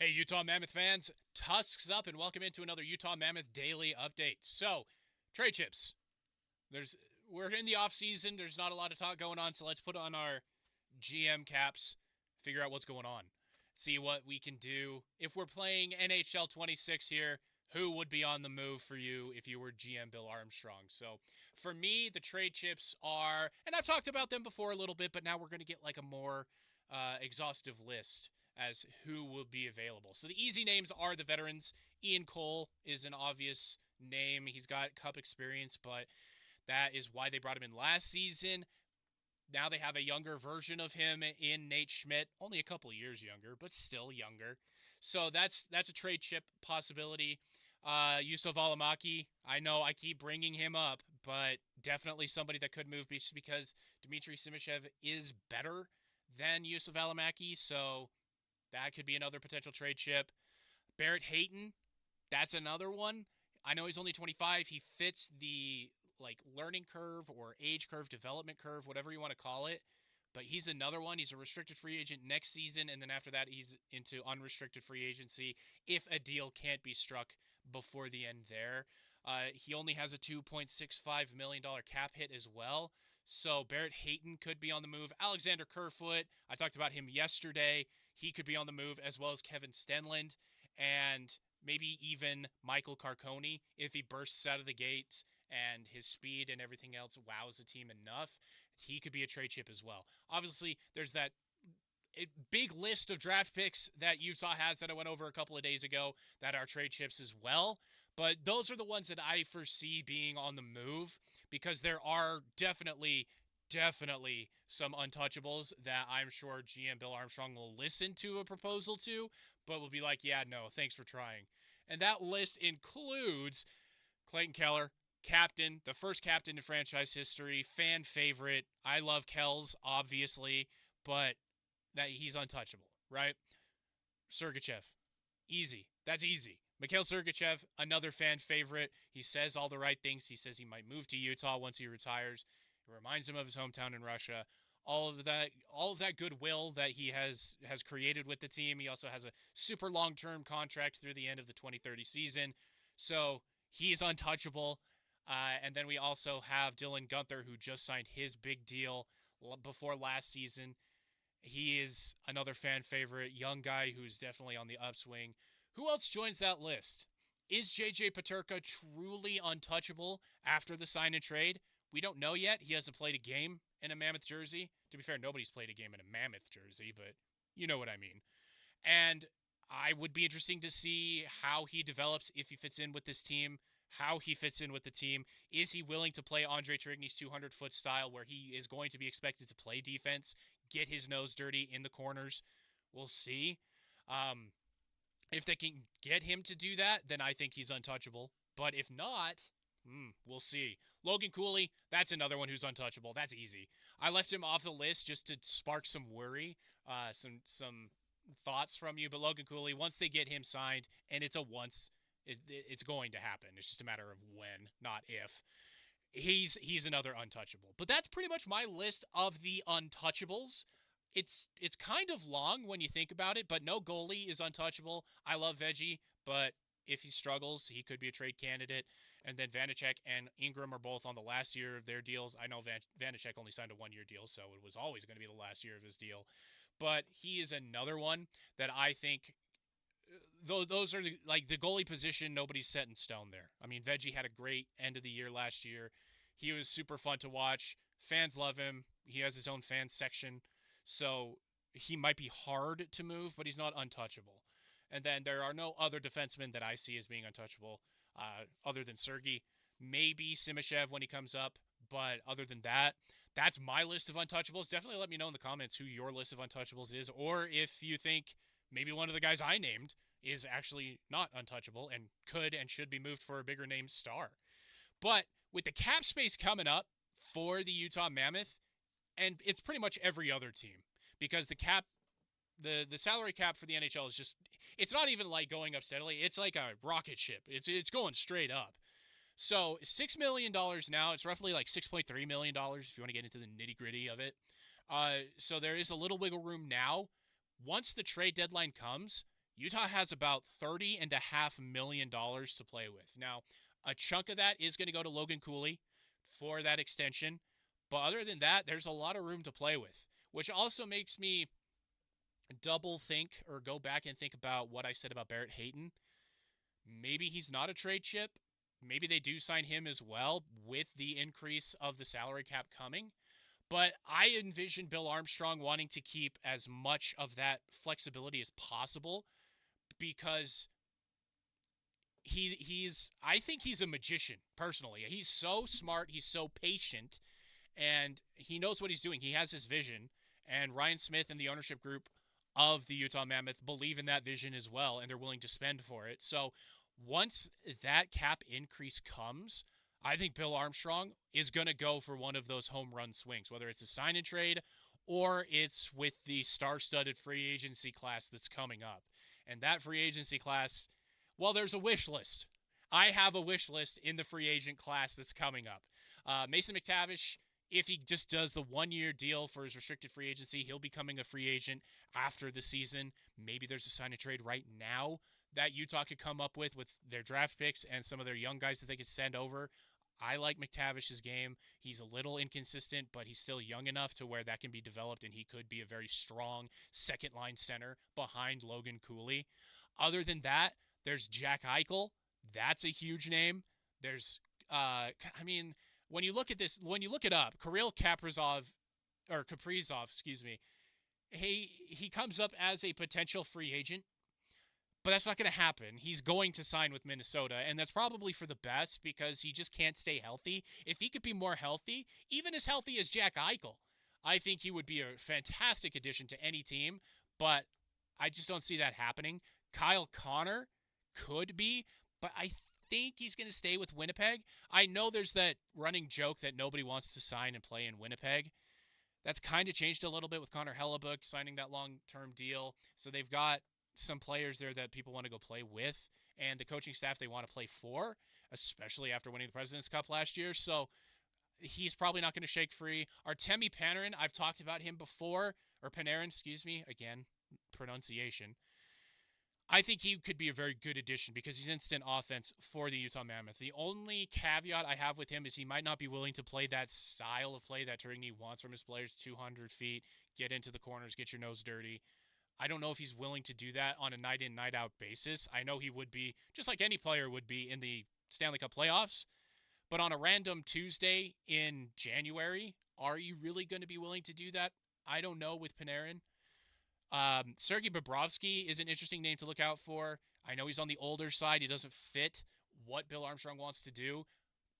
Hey, Utah Mammoth fans, Tusks up and welcome into another Utah Mammoth Daily update. So, trade chips. There's we're in the off season. There's not a lot of talk going on, so let's put on our GM caps, figure out what's going on, see what we can do. If we're playing NHL 26 here, who would be on the move for you if you were GM Bill Armstrong? So, for me, the trade chips are, and I've talked about them before a little bit, but now we're going to get like a more exhaustive list as who will be available. So the easy names are the veterans. Ian Cole is an obvious name. He's got cup experience, but that is why they brought him in last season. Now they have a younger version of him in Nate Schmidt, only a couple of years younger, but still younger. So that's a trade chip possibility. Yusuf Alamaki, I know I keep bringing him up, but definitely somebody that could move just because Dmitry Simishev is better than Yusuf Alamaki, so that could be another potential trade chip. Barrett Hayton, that's another one. I know he's only 25. He fits the learning curve or age curve, development curve, whatever you want to call it. But he's another one. He's a restricted free agent next season, and then after that, he's into unrestricted free agency if a deal can't be struck before the end there. He only has a $2.65 million cap hit as well. So Barrett Hayton could be on the move. Alexander Kerfoot, I talked about him yesterday. He could be on the move, as well as Kevin Stenlund, and maybe even Michael Carcone if he bursts out of the gates and his speed and everything else wows the team enough. He could be a trade chip as well. Obviously, there's that big list of draft picks that Utah has that I went over a couple of days ago that are trade chips as well. But those are the ones that I foresee being on the move because there are definitely some untouchables that I'm sure GM Bill Armstrong will listen to a proposal to, but will be like, yeah, no, thanks for trying. And that list includes Clayton Keller, captain, the first captain in franchise history, fan favorite. I love Kells, obviously, but that he's untouchable, right? Sergachev, easy. That's easy. Mikhail Sergachev, another fan favorite. He says all the right things. He says he might move to Utah once he retires. It reminds him of his hometown in Russia. All of that goodwill that he has created with the team. He also has a super long-term contract through the end of the 2030 season. So he's untouchable. And then we also have Dylan Gunther, who just signed his big deal before last season. He is another fan favorite, young guy who's definitely on the upswing. Who else joins that list? Is J.J. Peterka truly untouchable after the sign and trade? We don't know yet. He hasn't played a game in a Mammoth jersey. To be fair, nobody's played a game in a Mammoth jersey, but you know what I mean. And I would be interesting to see how he develops if he fits in with this team, how he fits in with the team. Is he willing to play Andre Trigny's 200-foot style where he is going to be expected to play defense, get his nose dirty in the corners? We'll see. If they can get him to do that, then I think he's untouchable. But if not, we'll see. Logan Cooley, that's another one who's untouchable. That's easy. I left him off the list just to spark some worry, some thoughts from you. But Logan Cooley, once they get him signed, and it's a once, it's going to happen. It's just a matter of when, not if. He's another untouchable. But that's pretty much my list of the untouchables. It's kind of long when you think about it, but no goalie is untouchable. I love Veggie, but if he struggles, he could be a trade candidate. And then Vanacek and Ingram are both on the last year of their deals. I know Vanacek only signed a one-year deal, so it was always going to be the last year of his deal. But he is another one that I think those are the goalie position, nobody's set in stone there. I mean, Veggie had a great end of the year last year. He was super fun to watch. Fans love him. He has his own fan section. So he might be hard to move, but he's not untouchable. And then there are no other defensemen that I see as being untouchable other than Sergei. Maybe Simishev when he comes up, but other than that, that's my list of untouchables. Definitely let me know in the comments who your list of untouchables is, or if you think maybe one of the guys I named is actually not untouchable and could and should be moved for a bigger name star. But with the cap space coming up for the Utah Mammoth, and it's pretty much every other team, because the cap, the salary cap for the NHL is just, it's not even like going up steadily. It's like a rocket ship. It's going straight up. So $6 million now. It's roughly like $6.3 million if you want to get into the nitty gritty of it. So there is a little wiggle room now. Once the trade deadline comes, Utah has about $30.5 million to play with. Now, a chunk of that is going to go to Logan Cooley for that extension. But other than that, there's a lot of room to play with, which also makes me double think or go back and think about what I said about Barrett Hayton. Maybe he's not a trade chip. Maybe they do sign him as well with the increase of the salary cap coming. But I envision Bill Armstrong wanting to keep as much of that flexibility as possible because I think he's a magician, personally. He's so smart, he's so patient, and he knows what he's doing. He has his vision, and Ryan Smith and the ownership group of the Utah Mammoth believe in that vision as well, and they're willing to spend for it. So once that cap increase comes, I think Bill Armstrong is going to go for one of those home run swings, whether it's a sign and trade or it's with the star-studded free agency class that's coming up. And that free agency class, well, there's a wish list. I have a wish list in the free agent class that's coming up. Mason McTavish, if he just does the one-year deal for his restricted free agency, he'll be becoming a free agent after the season. Maybe there's a sign and trade right now that Utah could come up with their draft picks and some of their young guys that they could send over. I like McTavish's game. He's a little inconsistent, but he's still young enough to where that can be developed, and he could be a very strong second-line center behind Logan Cooley. Other than that, there's Jack Eichel. That's a huge name. There's, when you look at this, when you look it up, Kirill Kaprizov, he comes up as a potential free agent. But that's not going to happen. He's going to sign with Minnesota, and that's probably for the best because he just can't stay healthy. If he could be more healthy, even as healthy as Jack Eichel, I think he would be a fantastic addition to any team, but I just don't see that happening. Kyle Connor could be, but I think he's going to stay with Winnipeg. I know there's that running joke that nobody wants to sign and play in Winnipeg. That's kind of changed a little bit with Connor Hellebuck signing that long-term deal, so they've got some players there that people want to go play with, and the coaching staff they want to play for, especially after winning the President's Cup last year. So he's probably not going to shake free. Artemi Panarin, I've talked about him before, or Panarin, excuse me, again, pronunciation. I think he could be a very good addition because he's instant offense for the Utah Mammoth. The only caveat I have with him is he might not be willing to play that style of play that Tourigny wants from his players, 200 feet, get into the corners, get your nose dirty. I don't know if he's willing to do that on a night-in, night-out basis. I know he would be, just like any player would be in the Stanley Cup playoffs. But on a random Tuesday in January, are you really going to be willing to do that? I don't know with Panarin. Sergei Bobrovsky is an interesting name to look out for. I know he's on the older side. He doesn't fit what Bill Armstrong wants to do.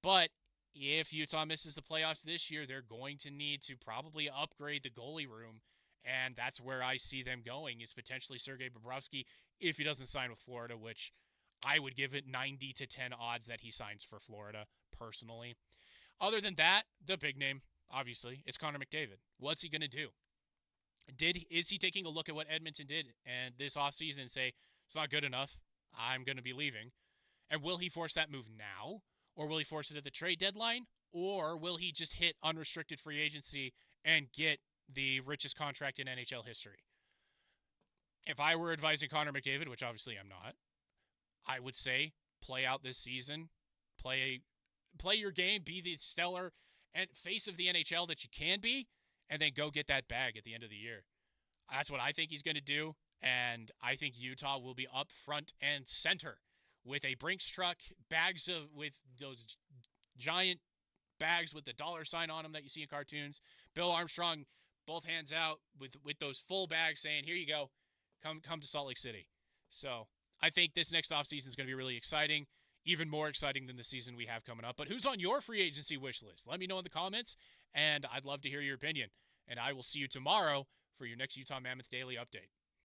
But if Utah misses the playoffs this year, they're going to need to probably upgrade the goalie room. And that's where I see them going, is potentially Sergei Bobrovsky if he doesn't sign with Florida, which I would give it 90-10 odds that he signs for Florida, personally. Other than that, the big name, obviously, is Connor McDavid. What's he going to do? Is he taking a look at what Edmonton did and this offseason and say, it's not good enough, I'm going to be leaving? And will he force that move now? Or will he force it at the trade deadline? Or will he just hit unrestricted free agency and get the richest contract in NHL history? If I were advising Connor McDavid, which obviously I'm not, I would say play out this season, play your game, be the stellar and face of the NHL that you can be, and then go get that bag at the end of the year. That's what I think he's going to do, and I think Utah will be up front and center with a Brinks truck, with those giant bags with the dollar sign on them that you see in cartoons. Bill Armstrong, both hands out with those full bags saying, here you go, come to Salt Lake City. So I think this next offseason is going to be really exciting, even more exciting than the season we have coming up. But who's on your free agency wish list? Let me know in the comments, and I'd love to hear your opinion. And I will see you tomorrow for your next Utah Mammoth Daily update.